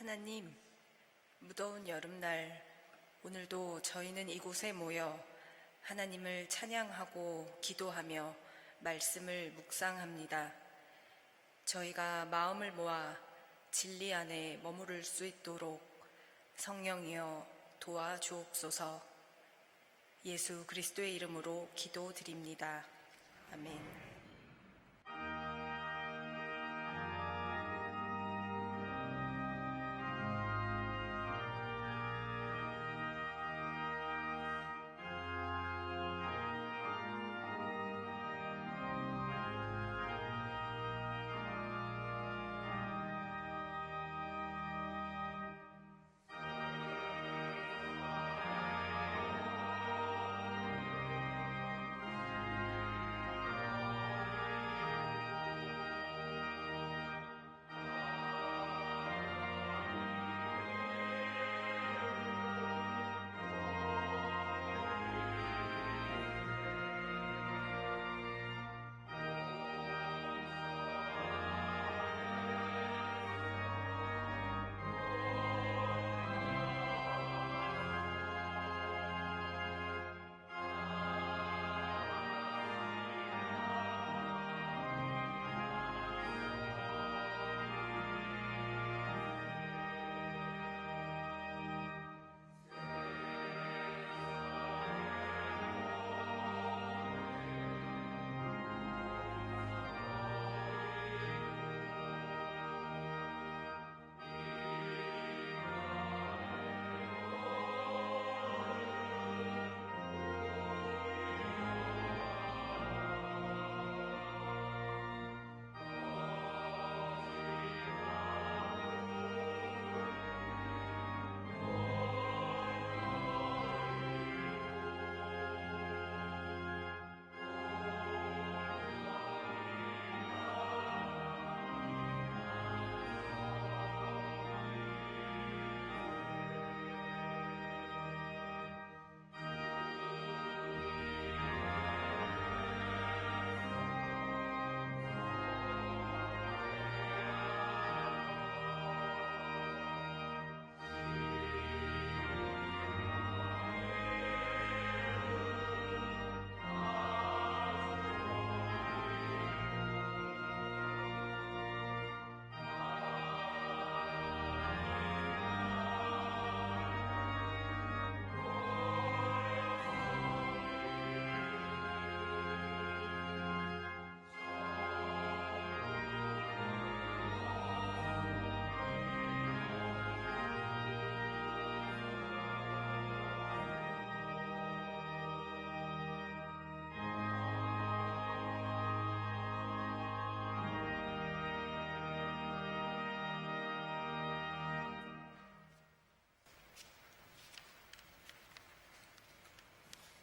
하나님, 무더운 여름날 오늘도 저희는 이곳에 모여 하나님을 찬양하고 기도하며 말씀을 묵상합니다. 저희가 마음을 모아 진리 안에 머무를 수 있도록 성령이여 도와주옵소서. 예수 그리스도의 이름으로 기도드립니다. 아멘.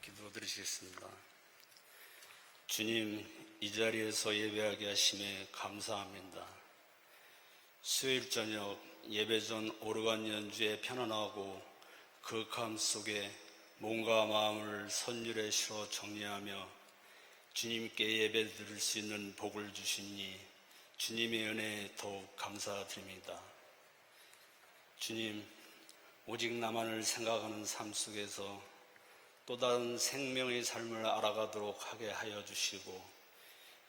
기도드리시겠습니다. 주님, 이 자리에서 예배하게 하심에 감사합니다. 수요일 저녁 예배 전 오르간 연주에 편안하고 거룩함 속에 몸과 마음을 선율에 실어 정리하며 주님께 예배 드릴 수 있는 복을 주시니 주님의 은혜에 더욱 감사드립니다. 주님, 오직 나만을 생각하는 삶 속에서 또 다른 생명의 삶을 알아가도록 하게 하여 주시고,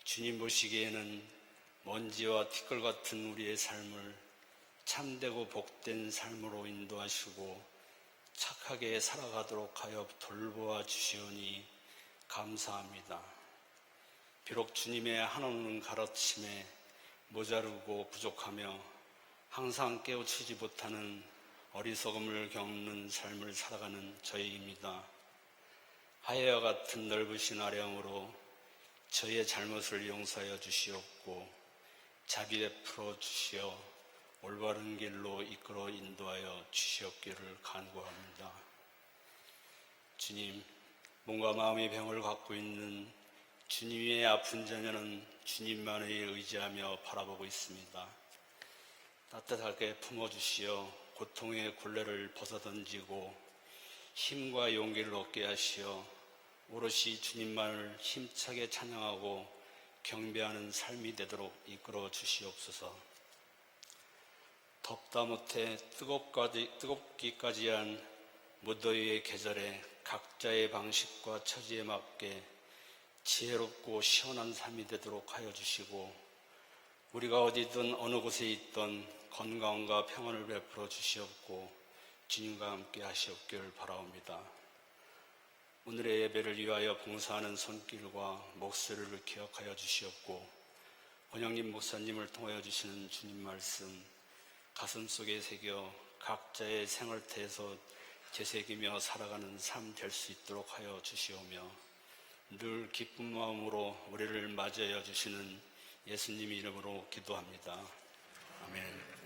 주님 보시기에는 먼지와 티끌 같은 우리의 삶을 참되고 복된 삶으로 인도하시고 착하게 살아가도록 하여 돌보아 주시오니 감사합니다. 비록 주님의 한없는 가르침에 모자르고 부족하며 항상 깨우치지 못하는 어리석음을 겪는 삶을 살아가는 저희입니다. 하야와 같은 넓으신 아량으로 저희의 잘못을 용서하여 주시옵고 자비 베풀어 주시어 올바른 길로 이끌어 인도하여 주시옵기를 간구합니다. 주님, 몸과 마음의 병을 갖고 있는 주님의 아픈 자녀는 주님만을 의지하며 바라보고 있습니다. 따뜻하게 품어주시어 고통의 굴레를 벗어던지고 힘과 용기를 얻게 하시어 오롯이 주님만을 힘차게 찬양하고 경배하는 삶이 되도록 이끌어 주시옵소서. 덥다 못해 뜨겁기까지 한 무더위의 계절에 각자의 방식과 처지에 맞게 지혜롭고 시원한 삶이 되도록 하여 주시고, 우리가 어디든 어느 곳에 있던 건강과 평안을 베풀어 주시옵고 주님과 함께 하시옵기를 바라옵니다. 오늘의 예배를 위하여 봉사하는 손길과 목소리를 기억하여 주시옵고, 권영님 목사님을 통하여 주시는 주님 말씀 가슴속에 새겨 각자의 생활태에서 되새기며 살아가는 삶 될 수 있도록 하여 주시오며, 늘 기쁜 마음으로 우리를 맞이하여 주시는 예수님 이름으로 기도합니다. 아멘.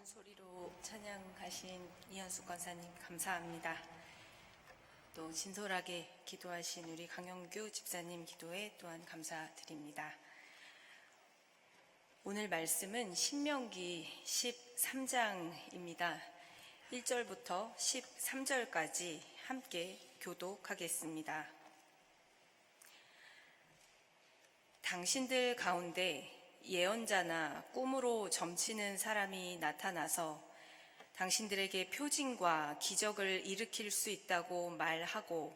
소리로 찬양하신 이현숙 권사님 감사합니다. 또 진솔하게 기도하신 우리 강영규 집사님 기도에 또한 감사드립니다. 오늘 말씀은 신명기 13장입니다. 1절부터 13절까지 함께 교독하겠습니다. 당신들 가운데 예언자나 꿈으로 점치는 사람이 나타나서 당신들에게 표징과 기적을 일으킬 수 있다고 말하고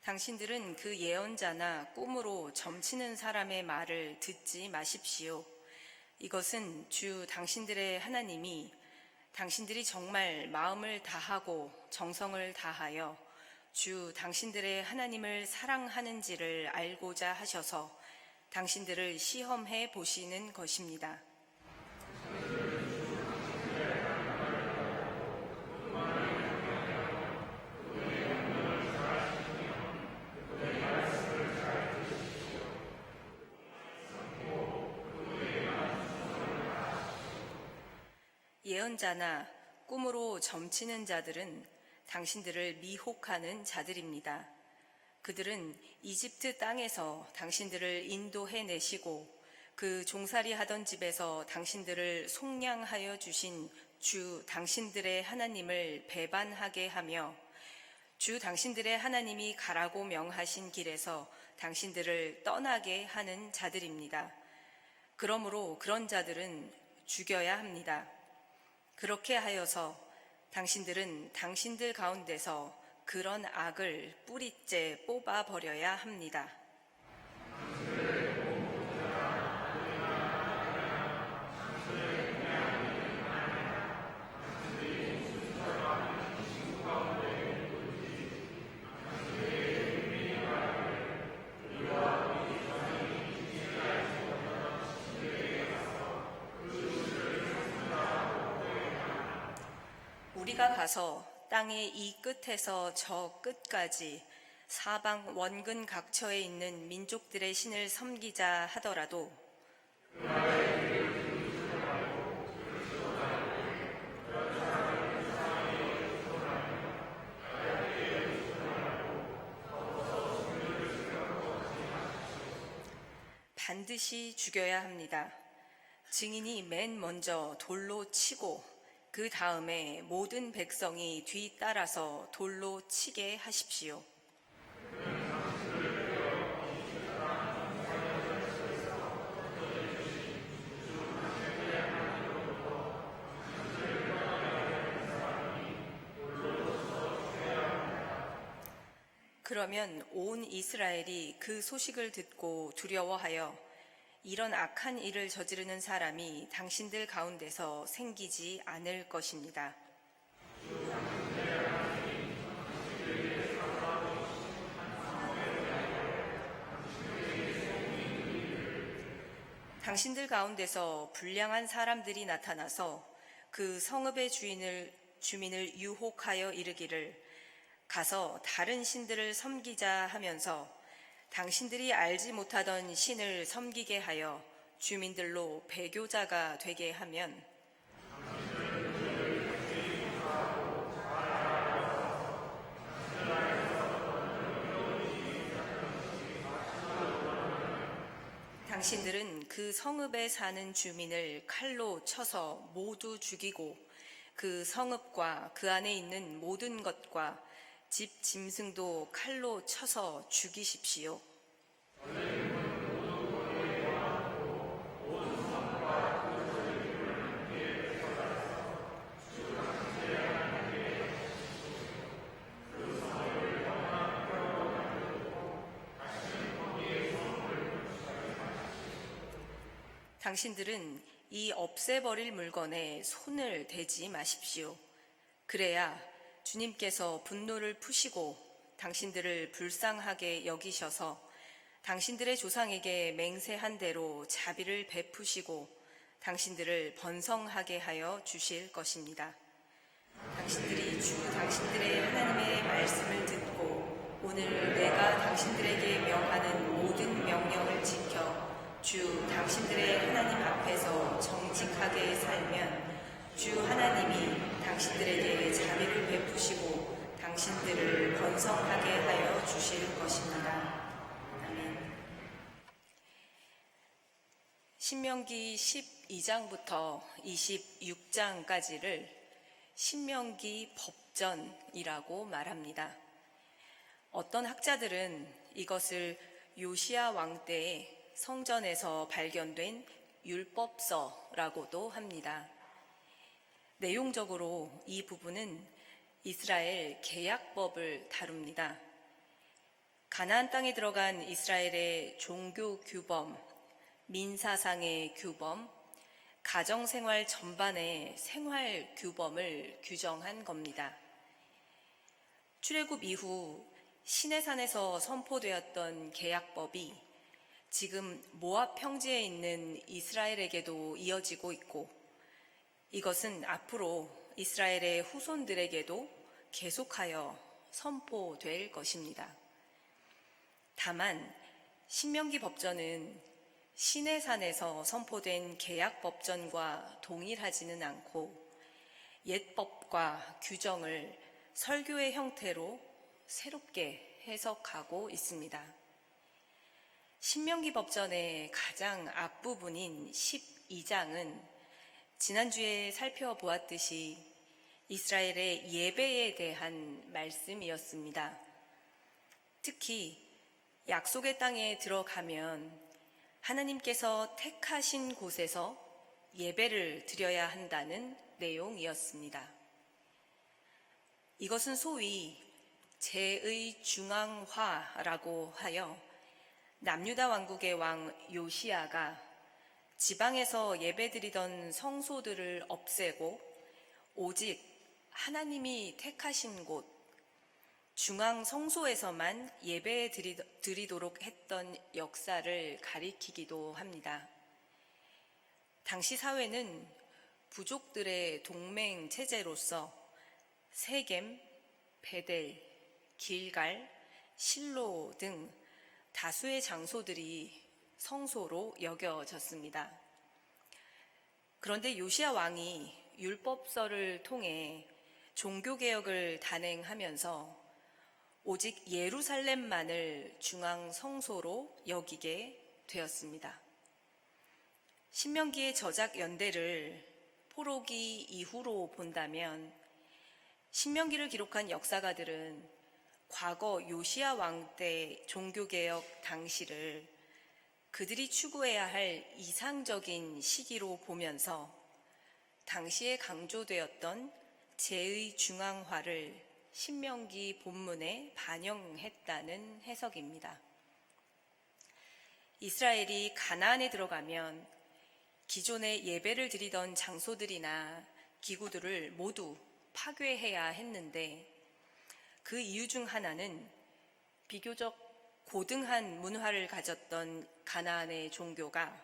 당신들은 그 예언자나 꿈으로 점치는 사람의 말을 듣지 마십시오. 이것은 주 당신들의 하나님이 당신들이 정말 마음을 다하고 정성을 다하여 주 당신들의 하나님을 사랑하는지를 알고자 하셔서 당신들을 시험해 보시는 것입니다. 예언자나 꿈으로 점치는 자들은 당신들을 미혹하는 자들입니다. 그들은 이집트 땅에서 당신들을 인도해내시고 그 종살이 하던 집에서 당신들을 속량하여 주신 주 당신들의 하나님을 배반하게 하며 주 당신들의 하나님이 가라고 명하신 길에서 당신들을 떠나게 하는 자들입니다. 그러므로 그런 자들은 죽여야 합니다. 그렇게 하여서 당신들은 당신들 가운데서 그런 악을 뿌리째 뽑아버려야 합니다. 우리가 가서 땅의 이 끝에서 저 끝까지 사방 원근 각처에 있는 민족들의 신을 섬기자 하더라도 반드시 죽여야 합니다. 증인이 맨 먼저 돌로 치고 그 다음에 모든 백성이 뒤따라서 돌로 치게 하십시오. 그러면 온 이스라엘이 그 소식을 듣고 두려워하여 이런 악한 일을 저지르는 사람이 당신들 가운데서 생기지 않을 것입니다. 당신들 가운데서 불량한 사람들이 나타나서 그 성읍의 주민을 유혹하여 이르기를 가서 다른 신들을 섬기자 하면서 당신들이 알지 못하던 신을 섬기게 하여 주민들로 배교자가 되게 하면 당신들은 그 성읍에 사는 주민을 칼로 쳐서 모두 죽이고 그 성읍과 그 안에 있는 모든 것과 집 짐승도 칼로 쳐서 죽이십시오. 당신들은 이 없애버릴 물건에 손을 대지 마십시오. 그래야 주님께서 분노를 푸시고 당신들을 불쌍하게 여기셔서 당신들의 조상에게 맹세한 대로 자비를 베푸시고 당신들을 번성하게 하여 주실 것입니다. 당신들이 거룩하게 살면 주 하나님이 당신들에게 자비를 베푸시고 당신들을 번성하게 하여 주실 것입니다. 아멘. 신명기 12장부터 26장까지를 신명기 법전이라고 말합니다. 어떤 학자들은 이것을 요시야 왕 때의 성전에서 발견된 율법서라고도 합니다. 내용적으로 이 부분은 이스라엘 계약법을 다룹니다. 가나안 땅에 들어간 이스라엘의 종교 규범, 민사상의 규범, 가정생활 전반의 생활 규범을 규정한 겁니다. 출애굽 이후 시내산에서 선포되었던 계약법이 지금 모압 평지에 있는 이스라엘에게도 이어지고 있고, 이것은 앞으로 이스라엘의 후손들에게도 계속하여 선포될 것입니다. 다만 신명기 법전은 시내산에서 선포된 계약법전과 동일하지는 않고 옛법과 규정을 설교의 형태로 새롭게 해석하고 있습니다. 신명기 법전의 가장 앞부분인 12장은 지난주에 살펴보았듯이 이스라엘의 예배에 대한 말씀이었습니다. 특히 약속의 땅에 들어가면 하나님께서 택하신 곳에서 예배를 드려야 한다는 내용이었습니다. 이것은 소위 제의 중앙화라고 하여 남유다 왕국의 왕 요시야가 지방에서 예배드리던 성소들을 없애고 오직 하나님이 택하신 곳 중앙 성소에서만 예배 드리도록 했던 역사를 가리키기도 합니다. 당시 사회는 부족들의 동맹 체제로서 세겜, 베델, 길갈, 실로 등 다수의 장소들이 성소로 여겨졌습니다. 그런데 요시야 왕이 율법서를 통해 종교개혁을 단행하면서 오직 예루살렘만을 중앙 성소로 여기게 되었습니다. 신명기의 저작 연대를 포로기 이후로 본다면 신명기를 기록한 역사가들은 과거 요시야 왕 때 종교개혁 당시를 그들이 추구해야 할 이상적인 시기로 보면서 당시에 강조되었던 제의 중앙화를 신명기 본문에 반영했다는 해석입니다. 이스라엘이 가나안에 들어가면 기존에 예배를 드리던 장소들이나 기구들을 모두 파괴해야 했는데 그 이유 중 하나는 비교적 고등한 문화를 가졌던 가나안의 종교가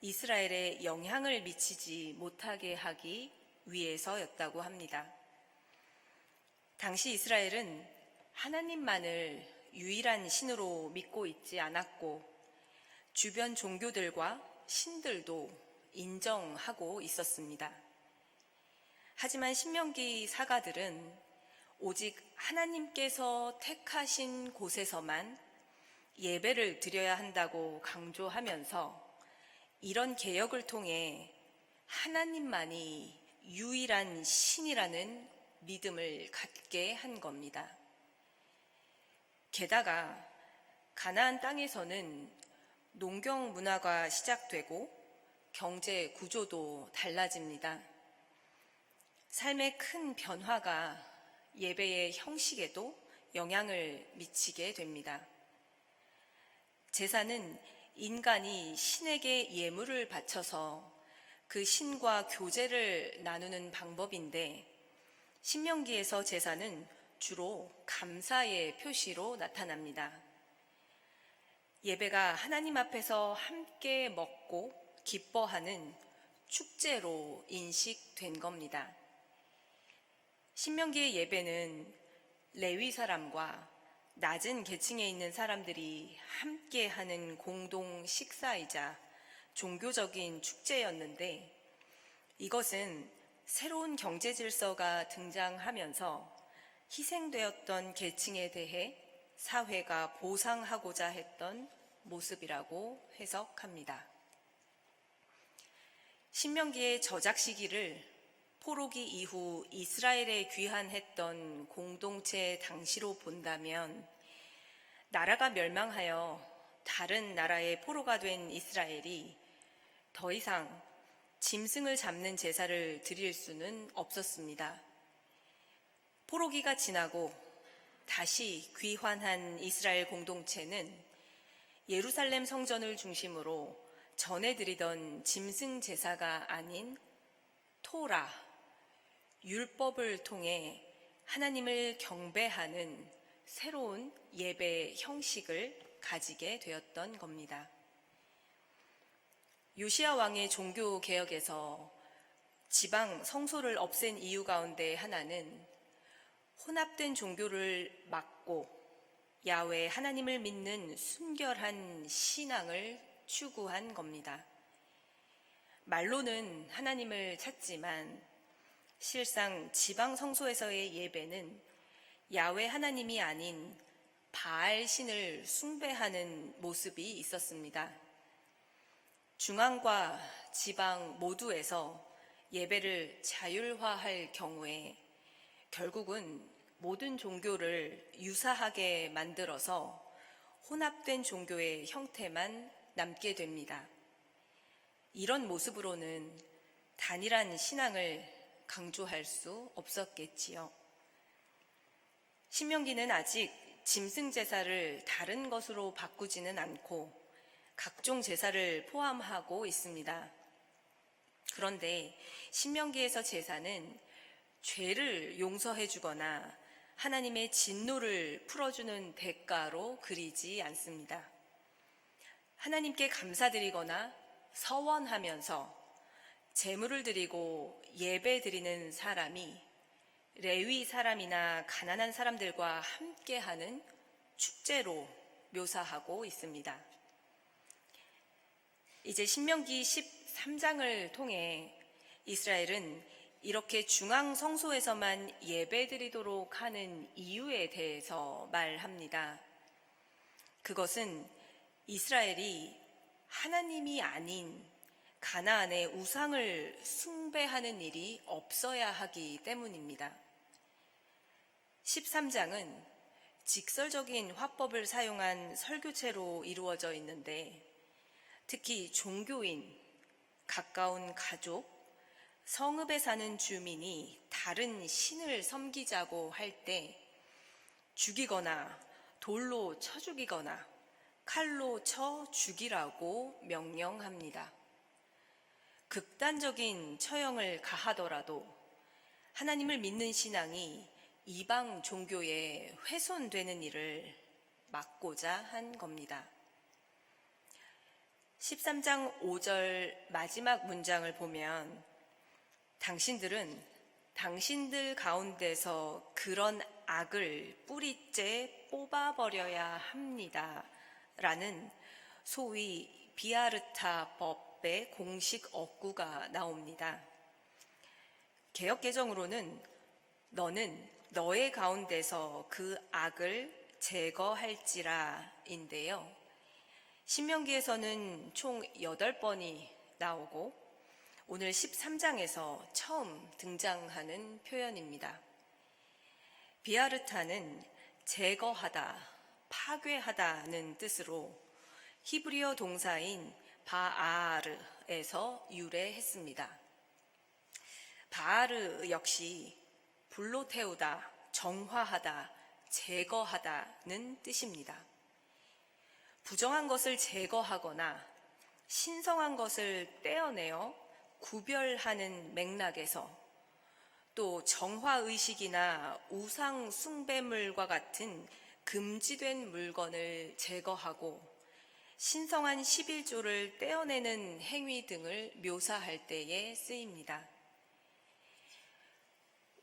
이스라엘에 영향을 미치지 못하게 하기 위해서였다고 합니다. 당시 이스라엘은 하나님만을 유일한 신으로 믿고 있지 않았고 주변 종교들과 신들도 인정하고 있었습니다. 하지만 신명기 사가들은 오직 하나님께서 택하신 곳에서만 예배를 드려야 한다고 강조하면서 이런 개혁을 통해 하나님만이 유일한 신이라는 믿음을 갖게 한 겁니다. 게다가 가나안 땅에서는 농경 문화가 시작되고 경제 구조도 달라집니다. 삶의 큰 변화가 예배의 형식에도 영향을 미치게 됩니다. 제사는 인간이 신에게 예물을 바쳐서 그 신과 교제를 나누는 방법인데 신명기에서 제사는 주로 감사의 표시로 나타납니다. 예배가 하나님 앞에서 함께 먹고 기뻐하는 축제로 인식된 겁니다. 신명기의 예배는 레위 사람과 낮은 계층에 있는 사람들이 함께하는 공동 식사이자 종교적인 축제였는데 이것은 새로운 경제 질서가 등장하면서 희생되었던 계층에 대해 사회가 보상하고자 했던 모습이라고 해석합니다. 신명기의 저작 시기를 포로기 이후 이스라엘에 귀환했던 공동체 당시로 본다면 나라가 멸망하여 다른 나라의 포로가 된 이스라엘이 더 이상 짐승을 잡는 제사를 드릴 수는 없었습니다. 포로기가 지나고 다시 귀환한 이스라엘 공동체는 예루살렘 성전을 중심으로 전해드리던 짐승 제사가 아닌 토라, 율법을 통해 하나님을 경배하는 새로운 예배 형식을 가지게 되었던 겁니다. 요시야 왕의 종교 개혁에서 지방 성소를 없앤 이유 가운데 하나는 혼합된 종교를 막고 야훼 하나님을 믿는 순결한 신앙을 추구한 겁니다. 말로는 하나님을 찾지만 실상 지방 성소에서의 예배는 야훼 하나님이 아닌 바알 신을 숭배하는 모습이 있었습니다. 중앙과 지방 모두에서 예배를 자율화할 경우에 결국은 모든 종교를 유사하게 만들어서 혼합된 종교의 형태만 남게 됩니다. 이런 모습으로는 단일한 신앙을 강조할 수 없었겠지요. 신명기는 아직 짐승 제사를 다른 것으로 바꾸지는 않고 각종 제사를 포함하고 있습니다. 그런데 신명기에서 제사는 죄를 용서해 주거나 하나님의 진노를 풀어주는 대가로 그리지 않습니다. 하나님께 감사드리거나 서원하면서 제물을 드리고 예배 드리는 사람이 레위 사람이나 가난한 사람들과 함께하는 축제로 묘사하고 있습니다. 이제 신명기 13장을 통해 이스라엘은 이렇게 중앙 성소에서만 예배 드리도록 하는 이유에 대해서 말합니다. 그것은 이스라엘이 하나님이 아닌 가나안의 우상을 숭배하는 일이 없어야 하기 때문입니다. 13장은 직설적인 화법을 사용한 설교체로 이루어져 있는데 특히 종교인, 가까운 가족, 성읍에 사는 주민이 다른 신을 섬기자고 할 때 죽이거나 돌로 쳐 죽이거나 칼로 쳐 죽이라고 명령합니다. 극단적인 처형을 가하더라도 하나님을 믿는 신앙이 이방 종교에 훼손되는 일을 막고자 한 겁니다. 13장 5절 마지막 문장을 보면 당신들은 당신들 가운데서 그런 악을 뿌리째 뽑아버려야 합니다. 라는 소위 비아르타 법의 공식 어구가 나옵니다. 개역개정으로는 너는 너의 가운데서 그 악을 제거할지라 인데요. 신명기에서는 총 8번이 나오고 오늘 13장에서 처음 등장하는 표현입니다. 비아르타는 제거하다, 파괴하다는 뜻으로 히브리어 동사인 바아르에서 유래했습니다. 바아르 역시 불로 태우다, 정화하다, 제거하다는 뜻입니다. 부정한 것을 제거하거나 신성한 것을 떼어내어 구별하는 맥락에서 또 정화의식이나 우상 숭배물과 같은 금지된 물건을 제거하고 신성한 11조를 떼어내는 행위 등을 묘사할 때에 쓰입니다.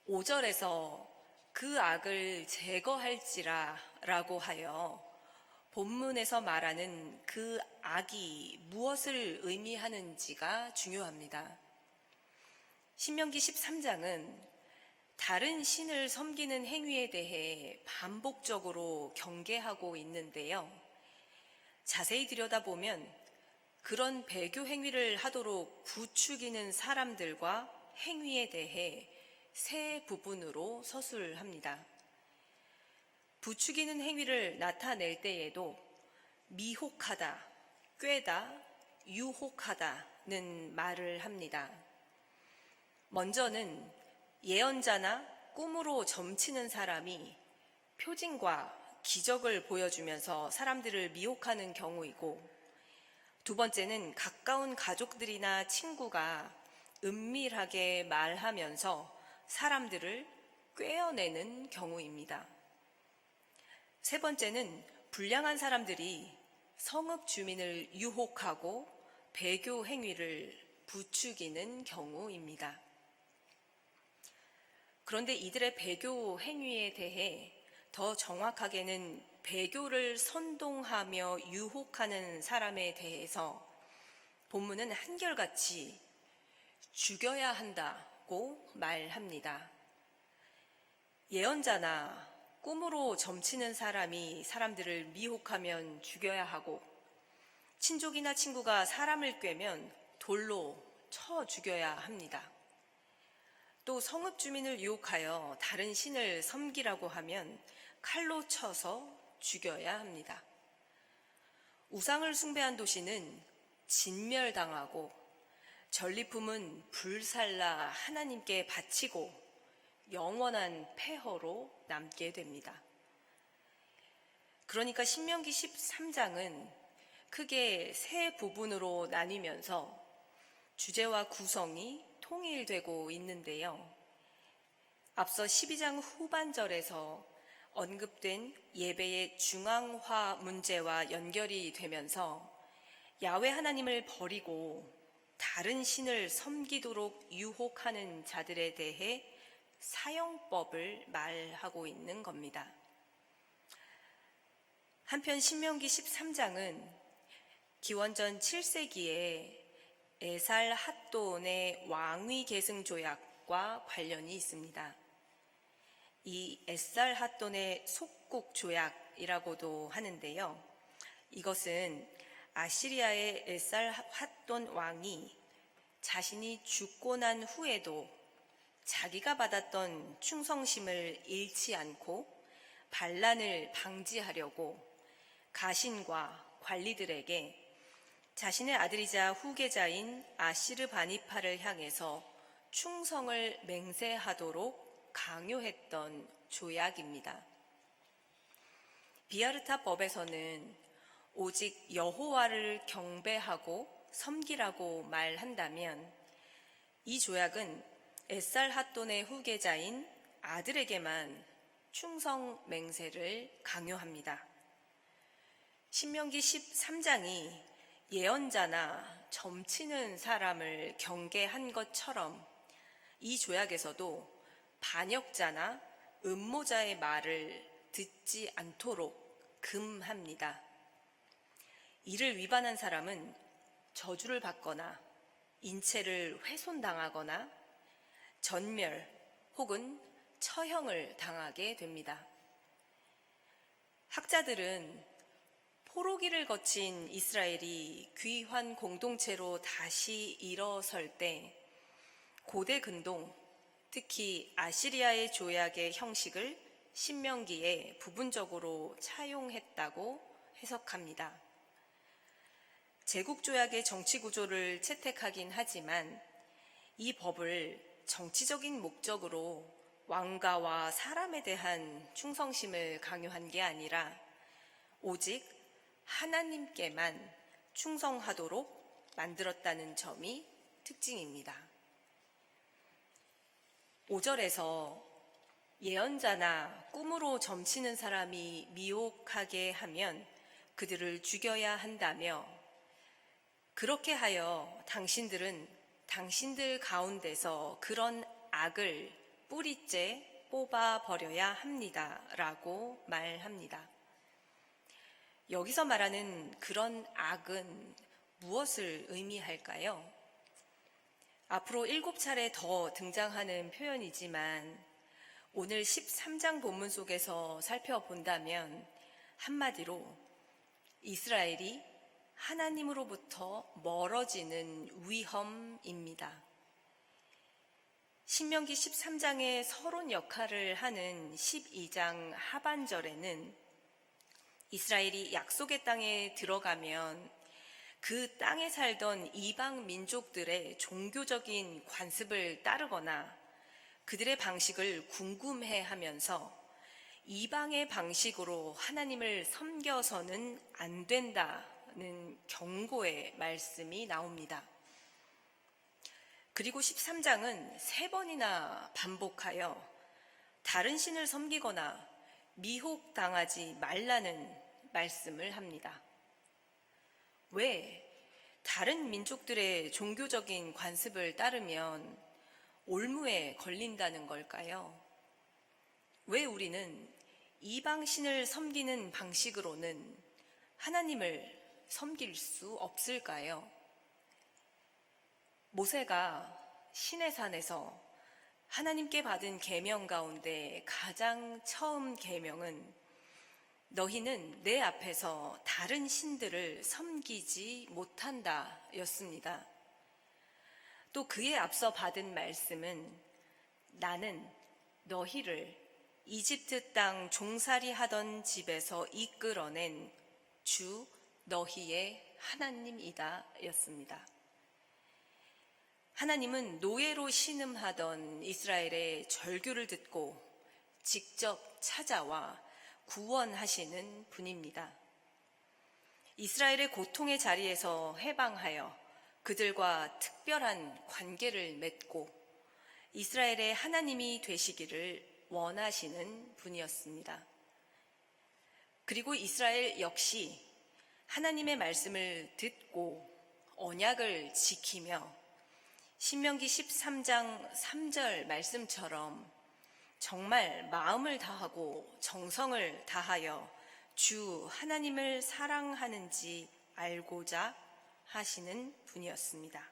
5절에서 그 악을 제거할지라 라고 하여 본문에서 말하는 그 악이 무엇을 의미하는지가 중요합니다. 신명기 13장은 다른 신을 섬기는 행위에 대해 반복적으로 경계하고 있는데요. 자세히 들여다보면 그런 배교 행위를 하도록 부추기는 사람들과 행위에 대해 세 부분으로 서술합니다. 부추기는 행위를 나타낼 때에도 미혹하다, 꾀다, 유혹하다는 말을 합니다. 먼저는 예언자나 꿈으로 점치는 사람이 표징과 기적을 보여주면서 사람들을 미혹하는 경우이고, 두 번째는 가까운 가족들이나 친구가 은밀하게 말하면서 사람들을 꿰어내는 경우입니다. 세 번째는 불량한 사람들이 성읍 주민을 유혹하고 배교 행위를 부추기는 경우입니다. 그런데 이들의 배교 행위에 대해 더 정확하게는 배교를 선동하며 유혹하는 사람에 대해서 본문은 한결같이 죽여야 한다고 말합니다. 예언자나 꿈으로 점치는 사람이 사람들을 미혹하면 죽여야 하고, 친족이나 친구가 사람을 꿰면 돌로 쳐 죽여야 합니다. 또 성읍 주민을 유혹하여 다른 신을 섬기라고 하면 칼로 쳐서 죽여야 합니다. 우상을 숭배한 도시는 진멸당하고, 전리품은 불살라 하나님께 바치고 영원한 폐허로 남게 됩니다. 그러니까 신명기 13장은 크게 세 부분으로 나뉘면서 주제와 구성이 통일되고 있는데요. 앞서 12장 후반절에서 언급된 예배의 중앙화 문제와 연결이 되면서 야훼 하나님을 버리고 다른 신을 섬기도록 유혹하는 자들에 대해 사형법을 말하고 있는 겁니다. 한편 신명기 13장은 기원전 7세기에 에살핫돈의 왕위 계승 조약과 관련이 있습니다. 이 에살핫돈의 속국 조약이라고도 하는데요. 이것은 아시리아의 에살핫돈 왕이 자신이 죽고 난 후에도 자기가 받았던 충성심을 잃지 않고 반란을 방지하려고 가신과 관리들에게 자신의 아들이자 후계자인 아시르바니파를 향해서 충성을 맹세하도록 강요했던 조약입니다. 비아르타 법에서는 오직 여호와를 경배하고 섬기라고 말한다면, 이 조약은 에살핫돈의 후계자인 아들에게만 충성 맹세를 강요합니다. 신명기 13장이 예언자나 점치는 사람을 경계한 것처럼 이 조약에서도 반역자나 음모자의 말을 듣지 않도록 금합니다. 이를 위반한 사람은 저주를 받거나 인체를 훼손당하거나 전멸 혹은 처형을 당하게 됩니다. 학자들은 포로기를 거친 이스라엘이 귀환 공동체로 다시 일어설 때 고대 근동, 특히 아시리아의 조약의 형식을 신명기에 부분적으로 차용했다고 해석합니다. 제국조약의 정치구조를 채택하긴 하지만 이 법을 정치적인 목적으로 왕가와 사람에 대한 충성심을 강요한 게 아니라 오직 하나님께만 충성하도록 만들었다는 점이 특징입니다. 5절에서 예언자나 꿈으로 점치는 사람이 미혹하게 하면 그들을 죽여야 한다며, 그렇게 하여 당신들은 당신들 가운데서 그런 악을 뿌리째 뽑아버려야 합니다. 라고 말합니다. 여기서 말하는 그런 악은 무엇을 의미할까요? 앞으로 7차례 더 등장하는 표현이지만 오늘 13장 본문 속에서 살펴본다면 한마디로 이스라엘이 하나님으로부터 멀어지는 위험입니다. 신명기 13장의 서론 역할을 하는 12장 하반절에는 이스라엘이 약속의 땅에 들어가면 그 땅에 살던 이방 민족들의 종교적인 관습을 따르거나 그들의 방식을 궁금해하면서 이방의 방식으로 하나님을 섬겨서는 안 된다는 경고의 말씀이 나옵니다. 그리고 13장은 3번이나 반복하여 다른 신을 섬기거나 미혹당하지 말라는 말씀을 합니다. 왜 다른 민족들의 종교적인 관습을 따르면 올무에 걸린다는 걸까요? 왜 우리는 이방 신을 섬기는 방식으로는 하나님을 섬길 수 없을까요? 모세가 시내산에서 하나님께 받은 계명 가운데 가장 처음 계명은 너희는 내 앞에서 다른 신들을 섬기지 못한다 였습니다. 또 그에 앞서 받은 말씀은 나는 너희를 이집트 땅 종살이 하던 집에서 이끌어낸 주 너희의 하나님이다 였습니다. 하나님은 노예로 신음하던 이스라엘의 절규를 듣고 직접 찾아와 구원하시는 분입니다. 이스라엘의 고통의 자리에서 해방하여 그들과 특별한 관계를 맺고 이스라엘의 하나님이 되시기를 원하시는 분이었습니다. 그리고 이스라엘 역시 하나님의 말씀을 듣고 언약을 지키며 신명기 13장 3절 말씀처럼 정말 마음을 다하고 정성을 다하여 주 하나님을 사랑하는지 알고자 하시는 분이었습니다.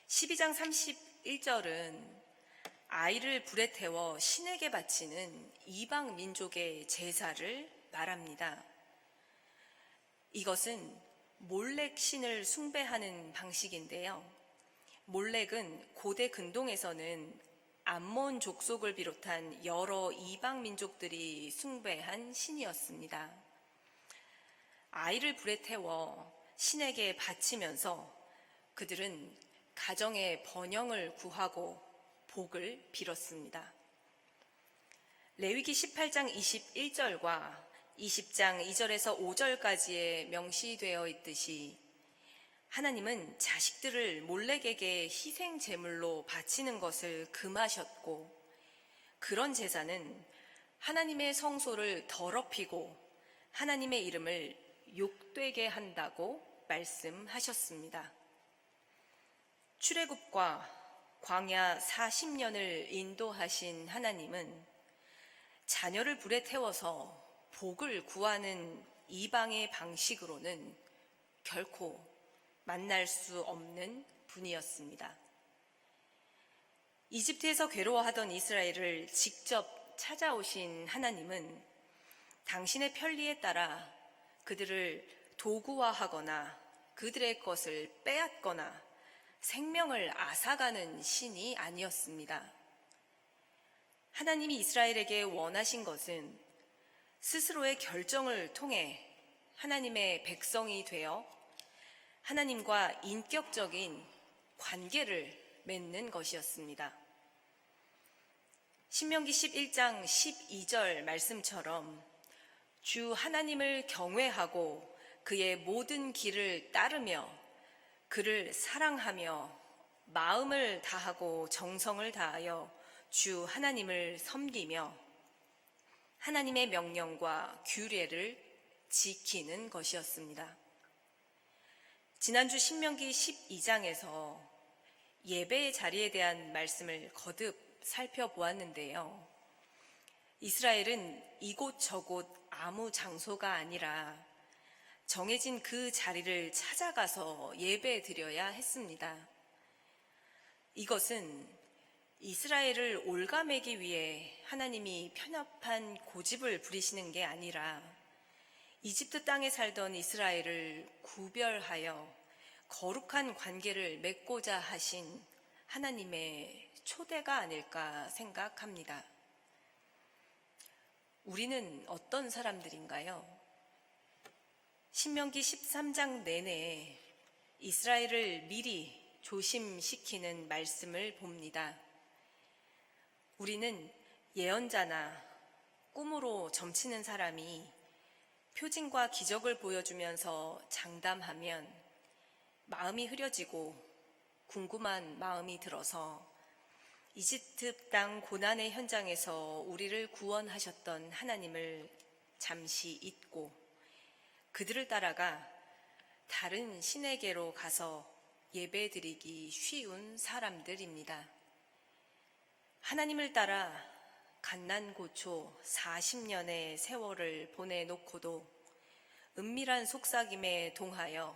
12장 31절은 아이를 불에 태워 신에게 바치는 이방 민족의 제사를 말합니다. 이것은 몰렉 신을 숭배하는 방식인데요. 몰렉은 고대 근동에서는 암몬 족속을 비롯한 여러 이방 민족들이 숭배한 신이었습니다. 아이를 불에 태워 신에게 바치면서 그들은 가정의 번영을 구하고 복을 빌었습니다. 레위기 18장 21절과 20장 2절에서 5절까지에 명시되어 있듯이 하나님은 자식들을 몰렉에게 희생 제물로 바치는 것을 금하셨고 그런 제사는 하나님의 성소를 더럽히고 하나님의 이름을 욕되게 한다고 말씀하셨습니다. 출애굽과 광야 40년을 인도하신 하나님은 자녀를 불에 태워서 복을 구하는 이방의 방식으로는 결코 만날 수 없는 분이었습니다. 이집트에서 괴로워하던 이스라엘을 직접 찾아오신 하나님은 당신의 편리에 따라 그들을 도구화하거나 그들의 것을 빼앗거나 생명을 앗아가는 신이 아니었습니다. 하나님이 이스라엘에게 원하신 것은 스스로의 결정을 통해 하나님의 백성이 되어 하나님과 인격적인 관계를 맺는 것이었습니다. 신명기 11장 12절 말씀처럼 주 하나님을 경외하고 그의 모든 길을 따르며 그를 사랑하며 마음을 다하고 정성을 다하여 주 하나님을 섬기며 하나님의 명령과 규례를 지키는 것이었습니다. 지난주 신명기 12장에서 예배의 자리에 대한 말씀을 거듭 살펴보았는데요. 이스라엘은 이곳저곳 아무 장소가 아니라 정해진 그 자리를 찾아가서 예배 드려야 했습니다. 이것은 이스라엘을 올가매기 위해 하나님이 편협한 고집을 부리시는 게 아니라 이집트 땅에 살던 이스라엘을 구별하여 거룩한 관계를 맺고자 하신 하나님의 초대가 아닐까 생각합니다. 우리는 어떤 사람들인가요? 신명기 13장 내내 이스라엘을 미리 조심시키는 말씀을 봅니다. 우리는 예언자나 꿈으로 점치는 사람이 표징과 기적을 보여주면서 장담하면 마음이 흐려지고 궁금한 마음이 들어서 이집트 땅 고난의 현장에서 우리를 구원하셨던 하나님을 잠시 잊고 그들을 따라가 다른 신에게로 가서 예배드리기 쉬운 사람들입니다. 하나님을 따라 갓난고초 40년의 세월을 보내놓고도 은밀한 속삭임에 동하여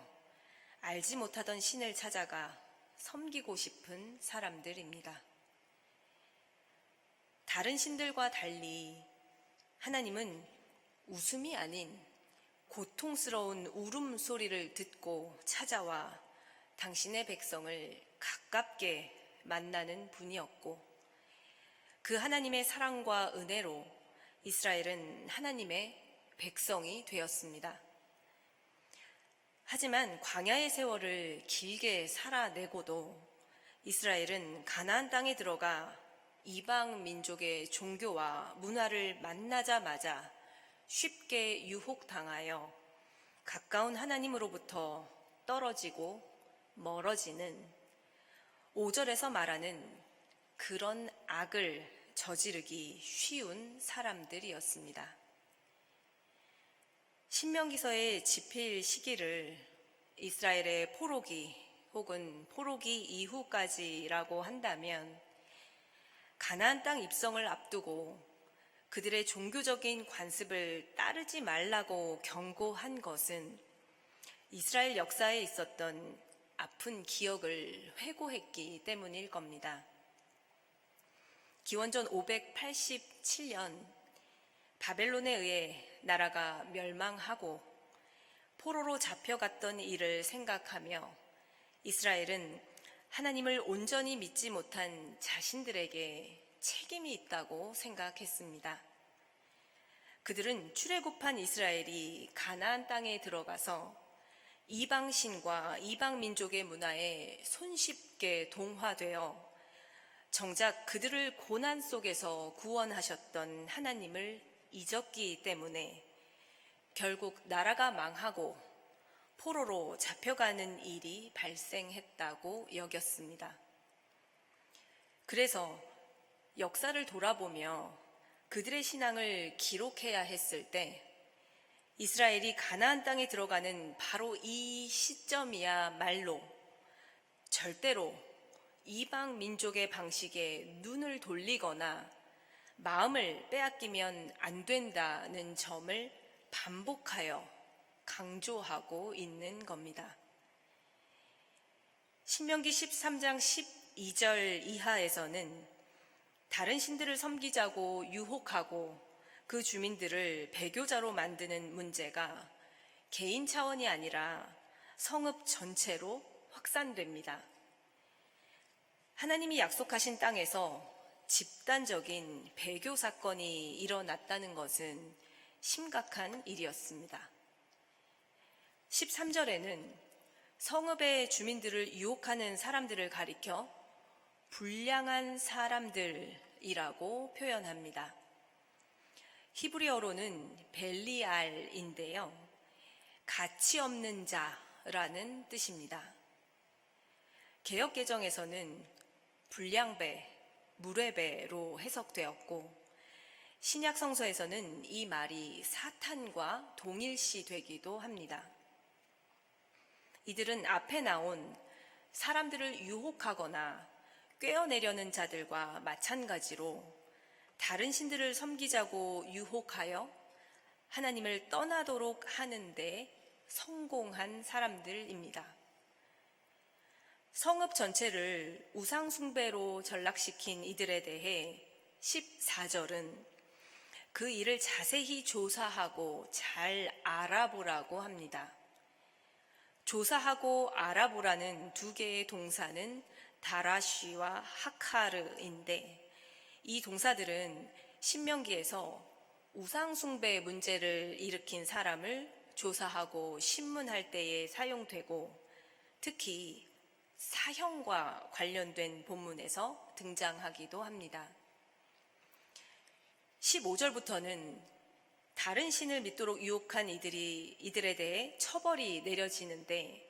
알지 못하던 신을 찾아가 섬기고 싶은 사람들입니다. 다른 신들과 달리 하나님은 웃음이 아닌 고통스러운 울음소리를 듣고 찾아와 당신의 백성을 가깝게 만나는 분이었고 그 하나님의 사랑과 은혜로 이스라엘은 하나님의 백성이 되었습니다. 하지만 광야의 세월을 길게 살아내고도 이스라엘은 가나안 땅에 들어가 이방 민족의 종교와 문화를 만나자마자 쉽게 유혹당하여 가까운 하나님으로부터 떨어지고 멀어지는 5절에서 말하는 그런 악을 저지르기 쉬운 사람들이었습니다. 신명기서의 집필 시기를 이스라엘의 포로기 혹은 포로기 이후까지라고 한다면 가나안 땅 입성을 앞두고 그들의 종교적인 관습을 따르지 말라고 경고한 것은 이스라엘 역사에 있었던 아픈 기억을 회고했기 때문일 겁니다. 기원전 587년 바벨론에 의해 나라가 멸망하고 포로로 잡혀갔던 일을 생각하며 이스라엘은 하나님을 온전히 믿지 못한 자신들에게 책임이 있다고 생각했습니다. 그들은 출애굽한 이스라엘이 가나안 땅에 들어가서 이방신과 이방민족의 문화에 손쉽게 동화되어 정작 그들을 고난 속에서 구원하셨던 하나님을 잊었기 때문에 결국 나라가 망하고 포로로 잡혀가는 일이 발생했다고 여겼습니다. 그래서 역사를 돌아보며 그들의 신앙을 기록해야 했을 때 이스라엘이 가나안 땅에 들어가는 바로 이 시점이야말로 절대로 이방 민족의 방식에 눈을 돌리거나 마음을 빼앗기면 안 된다는 점을 반복하여 강조하고 있는 겁니다. 신명기 13장 12절 이하에서는 다른 신들을 섬기자고 유혹하고 그 주민들을 배교자로 만드는 문제가 개인 차원이 아니라 성읍 전체로 확산됩니다. 하나님이 약속하신 땅에서 집단적인 배교 사건이 일어났다는 것은 심각한 일이었습니다. 13절에는 성읍의 주민들을 유혹하는 사람들을 가리켜 불량한 사람들이라고 표현합니다. 히브리어로는 벨리알인데요. 가치 없는 자라는 뜻입니다. 개역개정에서는 불량배, 무례배로 해석되었고 신약성서에서는 이 말이 사탄과 동일시되기도 합니다. 이들은 앞에 나온 사람들을 유혹하거나 꿰어내려는 자들과 마찬가지로 다른 신들을 섬기자고 유혹하여 하나님을 떠나도록 하는데 성공한 사람들입니다. 성읍 전체를 우상숭배로 전락시킨 이들에 대해 14절은 그 일을 자세히 조사하고 잘 알아보라고 합니다. 조사하고 알아보라는 두 개의 동사는 다라쉬와 하카르인데, 이 동사들은 신명기에서 우상숭배 문제를 일으킨 사람을 조사하고 신문할 때에 사용되고, 특히 사형과 관련된 본문에서 등장하기도 합니다. 15절부터는 다른 신을 믿도록 유혹한 이들에 대해 처벌이 내려지는데,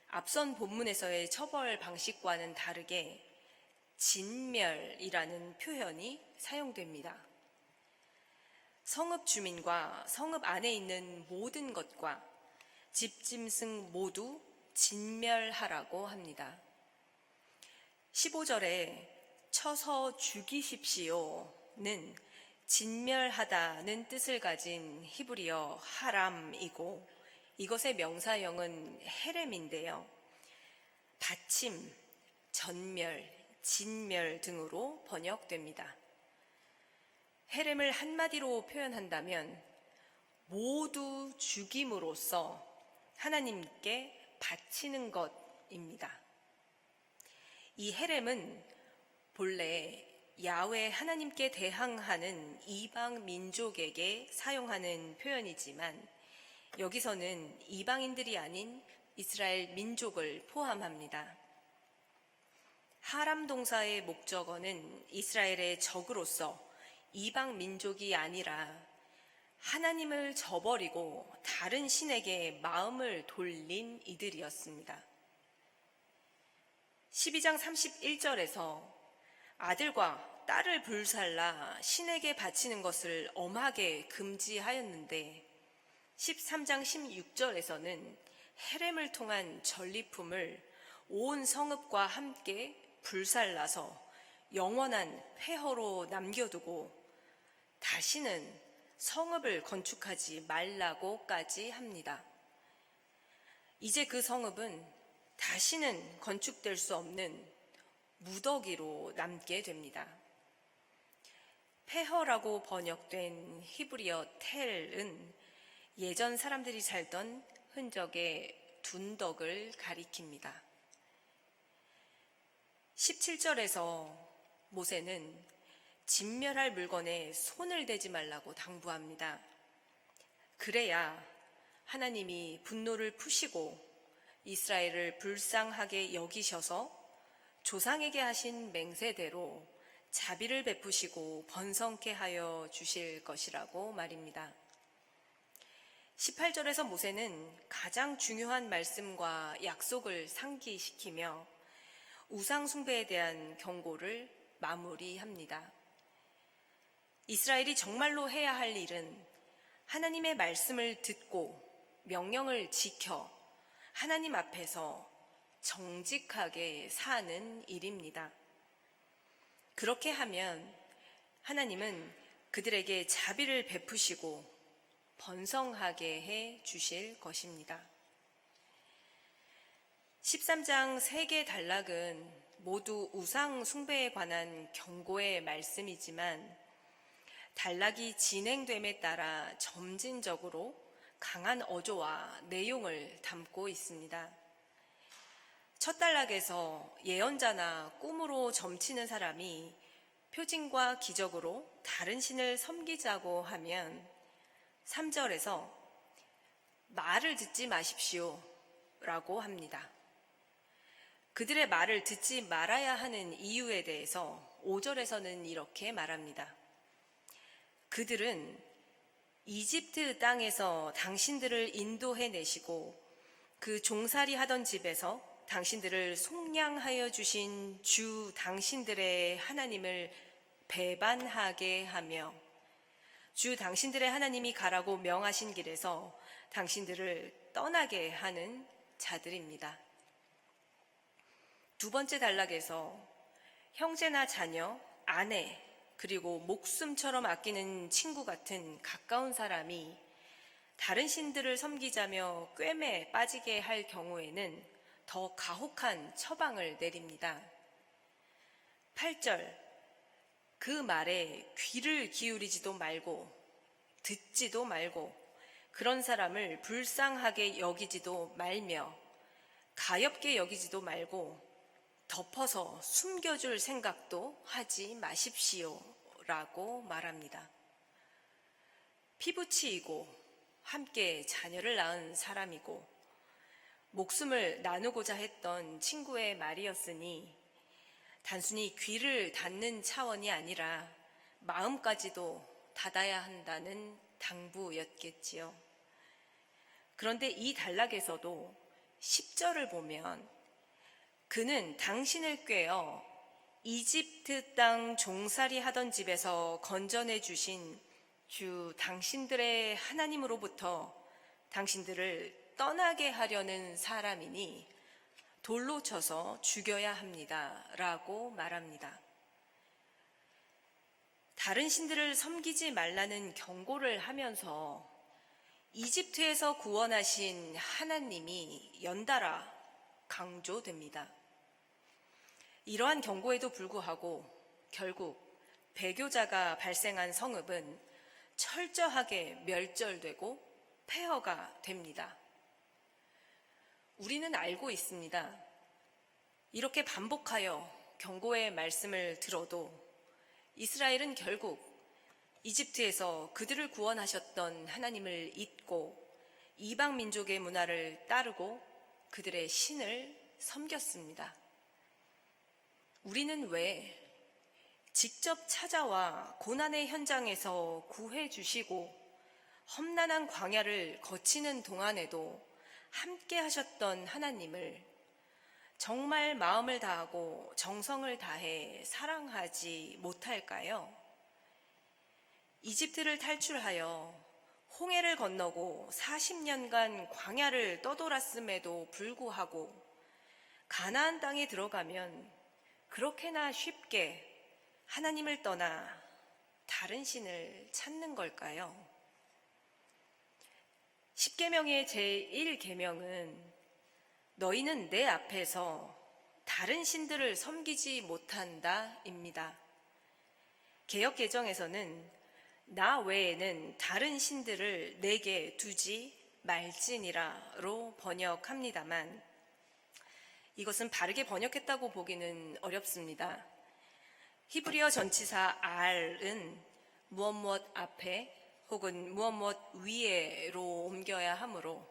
앞선 본문에서의 처벌 방식과는 다르게 진멸이라는 표현이 사용됩니다. 성읍 주민과 성읍 안에 있는 모든 것과 집짐승 모두 진멸하라고 합니다. 15절에 쳐서 죽이십시오는 진멸하다는 뜻을 가진 히브리어 하람이고, 이것의 명사형은 헤렘인데요. 받침, 전멸, 진멸 등으로 번역됩니다. 헤렘을 한마디로 표현한다면 모두 죽임으로써 하나님께 바치는 것입니다. 이 헤렘은 본래 야훼 하나님께 대항하는 이방 민족에게 사용하는 표현이지만, 여기서는 이방인들이 아닌 이스라엘 민족을 포함합니다. 하람 동사의 목적어는 이스라엘의 적으로서 이방 민족이 아니라 하나님을 저버리고 다른 신에게 마음을 돌린 이들이었습니다. 12장 31절에서 아들과 딸을 불살라 신에게 바치는 것을 엄하게 금지하였는데, 13장 16절에서는 헤렘을 통한 전리품을 온 성읍과 함께 불살라서 영원한 폐허로 남겨두고 다시는 성읍을 건축하지 말라고까지 합니다. 이제 그 성읍은 다시는 건축될 수 없는 무더기로 남게 됩니다. 폐허라고 번역된 히브리어 텔은 예전 사람들이 살던 흔적의 둔덕을 가리킵니다. 17절에서 모세는 진멸할 물건에 손을 대지 말라고 당부합니다. 그래야 하나님이 분노를 푸시고 이스라엘을 불쌍하게 여기셔서 조상에게 하신 맹세대로 자비를 베푸시고 번성케 하여 주실 것이라고 말입니다. 18절에서 모세는 가장 중요한 말씀과 약속을 상기시키며 우상 숭배에 대한 경고를 마무리합니다. 이스라엘이 정말로 해야 할 일은 하나님의 말씀을 듣고 명령을 지켜 하나님 앞에서 정직하게 사는 일입니다. 그렇게 하면 하나님은 그들에게 자비를 베푸시고 번성하게 해 주실 것입니다. 13장 3개 단락은 모두 우상 숭배에 관한 경고의 말씀이지만, 단락이 진행됨에 따라 점진적으로 강한 어조와 내용을 담고 있습니다. 첫 단락에서 예언자나 꿈으로 점치는 사람이 표징과 기적으로 다른 신을 섬기자고 하면, 3절에서 말을 듣지 마십시오 라고 합니다. 그들의 말을 듣지 말아야 하는 이유에 대해서 5절에서는 이렇게 말합니다. 그들은 이집트 땅에서 당신들을 인도해내시고 그 종살이 하던 집에서 당신들을 속량하여 주신 주 당신들의 하나님을 배반하게 하며 주 당신들의 하나님이 가라고 명하신 길에서 당신들을 떠나게 하는 자들입니다. 두 번째 단락에서 형제나 자녀, 아내, 그리고 목숨처럼 아끼는 친구 같은 가까운 사람이 다른 신들을 섬기자며 꿰매 빠지게 할 경우에는 더 가혹한 처방을 내립니다. 8절, 그 말에 귀를 기울이지도 말고 듣지도 말고 그런 사람을 불쌍하게 여기지도 말며 가엾게 여기지도 말고 덮어서 숨겨줄 생각도 하지 마십시오 라고 말합니다. 피부치이고 함께 자녀를 낳은 사람이고 목숨을 나누고자 했던 친구의 말이었으니 단순히 귀를 닫는 차원이 아니라 마음까지도 닫아야 한다는 당부였겠지요. 그런데 이 단락에서도 10절을 보면 그는 당신을 꾀어 이집트 땅 종살이 하던 집에서 건져내 주신 주 당신들의 하나님으로부터 당신들을 떠나게 하려는 사람이니 돌로 쳐서 죽여야 합니다 라고 말합니다. 다른 신들을 섬기지 말라는 경고를 하면서 이집트에서 구원하신 하나님이 연달아 강조됩니다. 이러한 경고에도 불구하고 결국 배교자가 발생한 성읍은 철저하게 멸절되고 폐허가 됩니다. 우리는 알고 있습니다. 이렇게 반복하여 경고의 말씀을 들어도 이스라엘은 결국 이집트에서 그들을 구원하셨던 하나님을 잊고 이방 민족의 문화를 따르고 그들의 신을 섬겼습니다. 우리는 왜 직접 찾아와 고난의 현장에서 구해 주시고 험난한 광야를 거치는 동안에도 함께 하셨던 하나님을 정말 마음을 다하고 정성을 다해 사랑하지 못할까요? 이집트를 탈출하여 홍해를 건너고 40년간 광야를 떠돌았음에도 불구하고 가나안 땅에 들어가면 그렇게나 쉽게 하나님을 떠나 다른 신을 찾는 걸까요? 십계명의 제1계명은 너희는 내 앞에서 다른 신들을 섬기지 못한다입니다. 개역개정에서는 나 외에는 다른 신들을 내게 두지 말지니라로 번역합니다만 이것은 바르게 번역했다고 보기는 어렵습니다. 히브리어 전치사 R은 무엇 앞에 혹은 무엇 위에로 옮겨야 하므로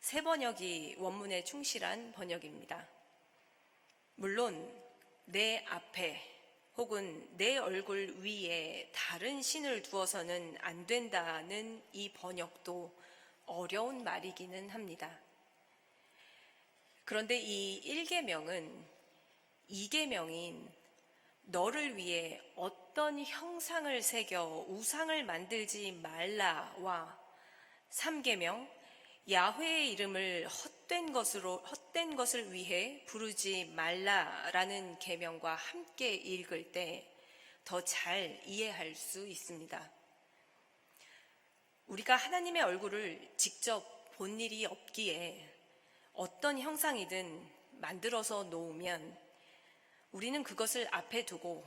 새 번역이 원문에 충실한 번역입니다. 물론 내 앞에 혹은 내 얼굴 위에 다른 신을 두어서는 안 된다는 이 번역도 어려운 말이기는 합니다. 그런데 이 1계명은 2계명인 너를 위해 어떤 형상을 새겨 우상을 만들지 말라와 3계명 야훼의 이름을 헛된 것을 위해 부르지 말라라는 계명과 함께 읽을 때 더 잘 이해할 수 있습니다. 우리가 하나님의 얼굴을 직접 본 일이 없기에 어떤 형상이든 만들어서 놓으면 우리는 그것을 앞에 두고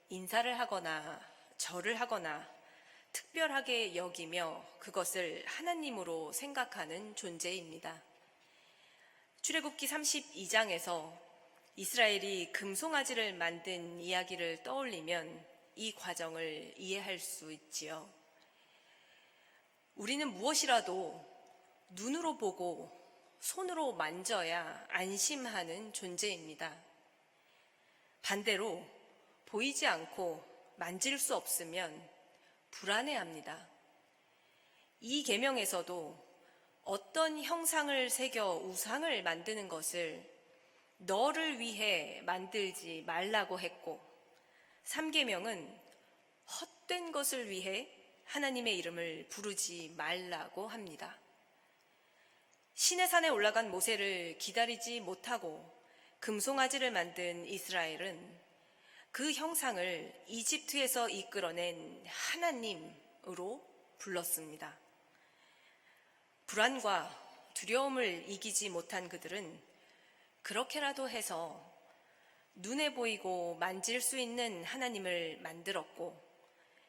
인사를 하거나 절을 하거나 특별하게 여기며 그것을 하나님으로 생각하는 존재입니다. 출애굽기 32장에서 이스라엘이 금송아지를 만든 이야기를 떠올리면 이 과정을 이해할 수 있지요. 우리는 무엇이라도 눈으로 보고 손으로 만져야 안심하는 존재입니다. 반대로 보이지 않고 만질 수 없으면 불안해합니다. 이 계명에서도 어떤 형상을 새겨 우상을 만드는 것을 너를 위해 만들지 말라고 했고 3계명은 헛된 것을 위해 하나님의 이름을 부르지 말라고 합니다. 시내산에 올라간 모세를 기다리지 못하고 금송아지를 만든 이스라엘은 그 형상을 이집트에서 이끌어낸 하나님으로 불렀습니다. 불안과 두려움을 이기지 못한 그들은 그렇게라도 해서 눈에 보이고 만질 수 있는 하나님을 만들었고,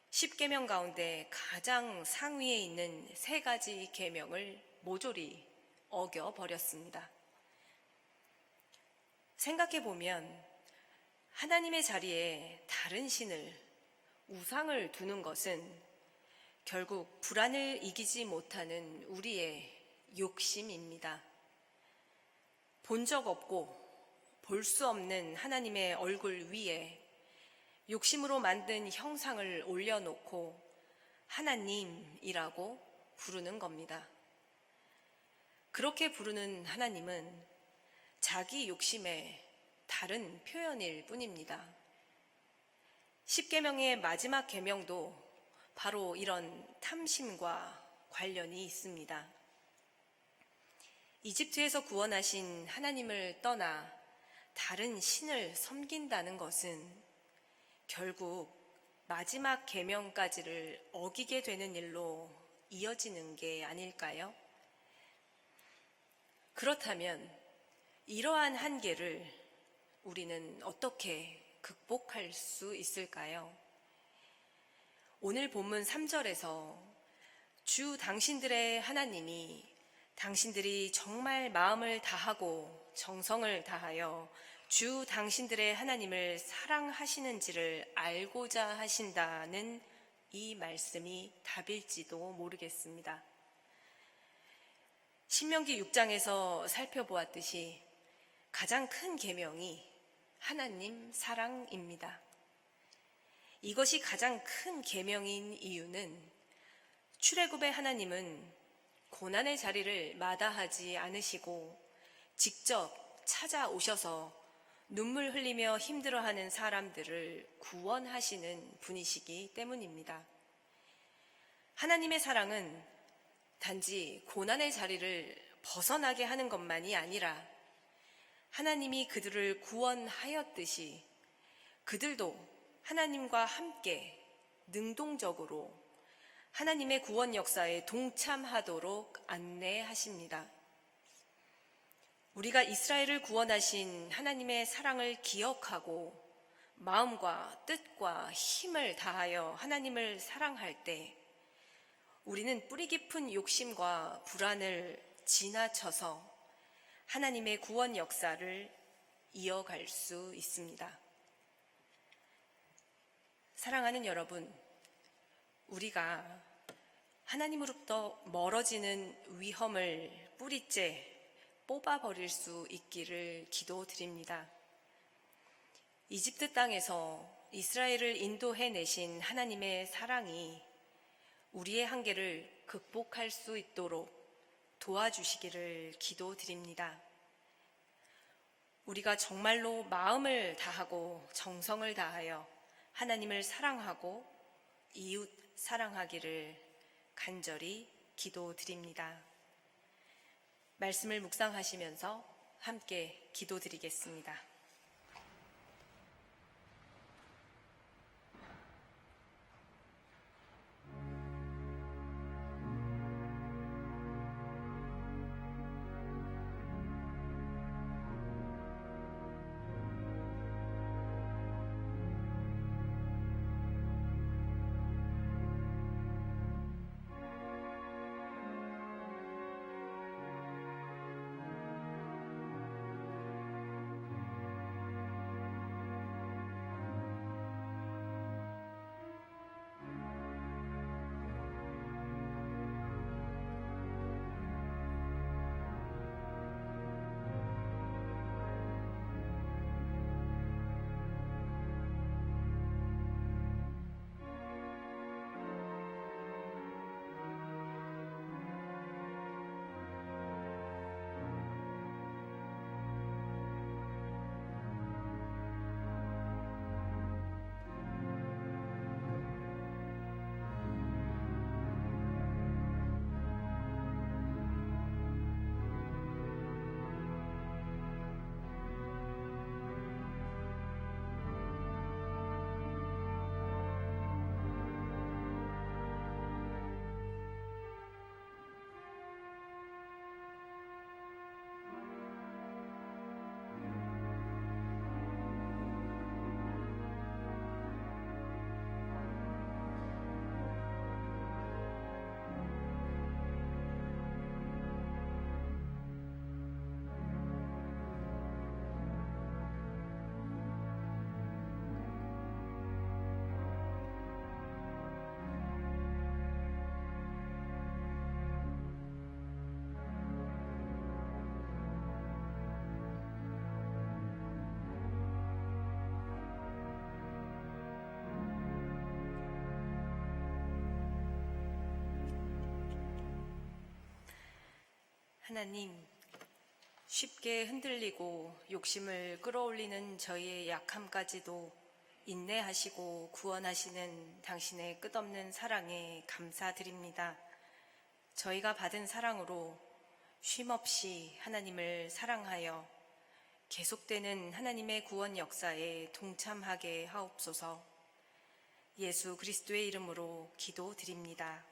십계명 가운데 가장 상위에 있는 3가지 계명을 모조리 어겨버렸습니다. 생각해보면 하나님의 자리에 다른 신을, 우상을 두는 것은 결국 불안을 이기지 못하는 우리의 욕심입니다. 본 적 없고 볼 수 없는 하나님의 얼굴 위에 욕심으로 만든 형상을 올려놓고 하나님이라고 부르는 겁니다. 그렇게 부르는 하나님은 자기 욕심의 다른 표현일 뿐입니다. 십계명의 마지막 계명도 바로 이런 탐심과 관련이 있습니다. 이집트에서 구원하신 하나님을 떠나 다른 신을 섬긴다는 것은 결국 마지막 계명까지를 어기게 되는 일로 이어지는 게 아닐까요? 그렇다면 이러한 한계를 우리는 어떻게 극복할 수 있을까요? 오늘 본문 3절에서 주 당신들의 하나님이 당신들이 정말 마음을 다하고 정성을 다하여 주 당신들의 하나님을 사랑하시는지를 알고자 하신다는 이 말씀이 답일지도 모르겠습니다. 신명기 6장에서 살펴보았듯이 가장 큰 계명이 하나님 사랑입니다. 이것이 가장 큰 계명인 이유는 출애굽의 하나님은 고난의 자리를 마다하지 않으시고 직접 찾아오셔서 눈물 흘리며 힘들어하는 사람들을 구원하시는 분이시기 때문입니다. 하나님의 사랑은 단지 고난의 자리를 벗어나게 하는 것만이 아니라 하나님이 그들을 구원하였듯이 그들도 하나님과 함께 능동적으로 하나님의 구원 역사에 동참하도록 안내하십니다. 우리가 이스라엘을 구원하신 하나님의 사랑을 기억하고 마음과 뜻과 힘을 다하여 하나님을 사랑할 때 우리는 뿌리 깊은 욕심과 불안을 지나쳐서 하나님의 구원 역사를 이어갈 수 있습니다. 사랑하는 여러분, 우리가 하나님으로부터 멀어지는 위험을 뿌리째 뽑아버릴 수 있기를 기도드립니다. 이집트 땅에서 이스라엘을 인도해내신 하나님의 사랑이 우리의 한계를 극복할 수 있도록 도와주시기를 기도드립니다. 우리가 정말로 마음을 다하고 정성을 다하여 하나님을 사랑하고 이웃 사랑하기를 간절히 기도드립니다. 말씀을 묵상하시면서 함께 기도드리겠습니다. 하나님, 쉽게 흔들리고 욕심을 끌어올리는 저희의 약함까지도 인내하시고 구원하시는 당신의 끝없는 사랑에 감사드립니다. 저희가 받은 사랑으로 쉼없이 하나님을 사랑하여 계속되는 하나님의 구원 역사에 동참하게 하옵소서. 예수 그리스도의 이름으로 기도드립니다.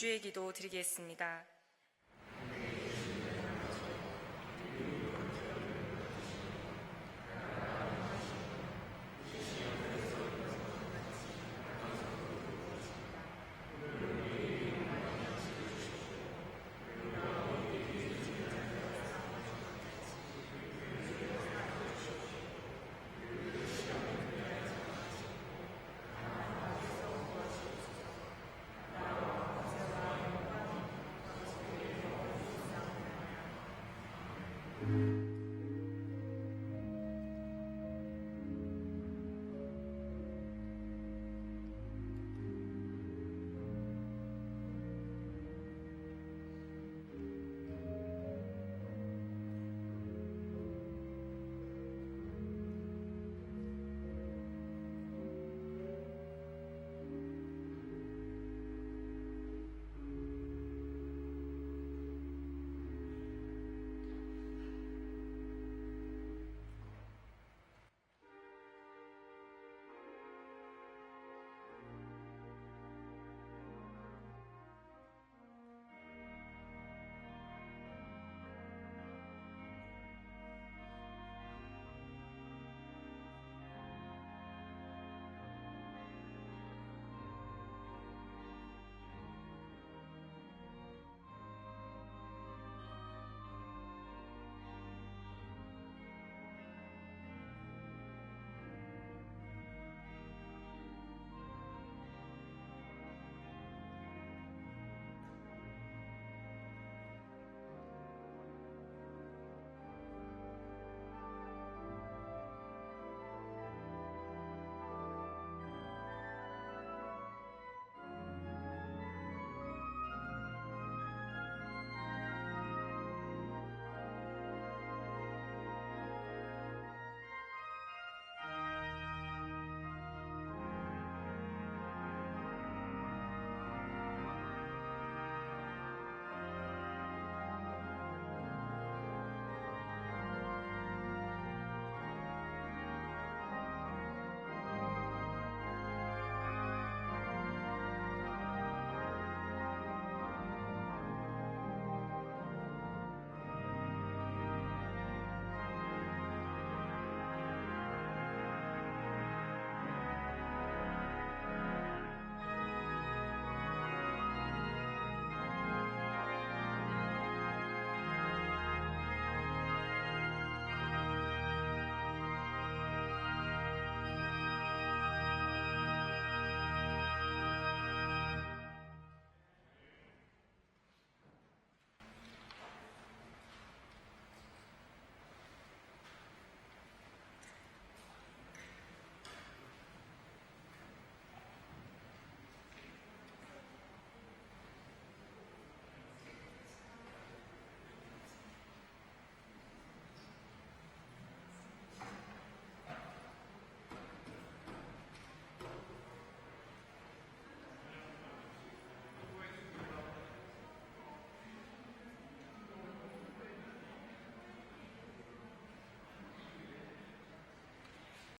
주의 기도 드리겠습니다.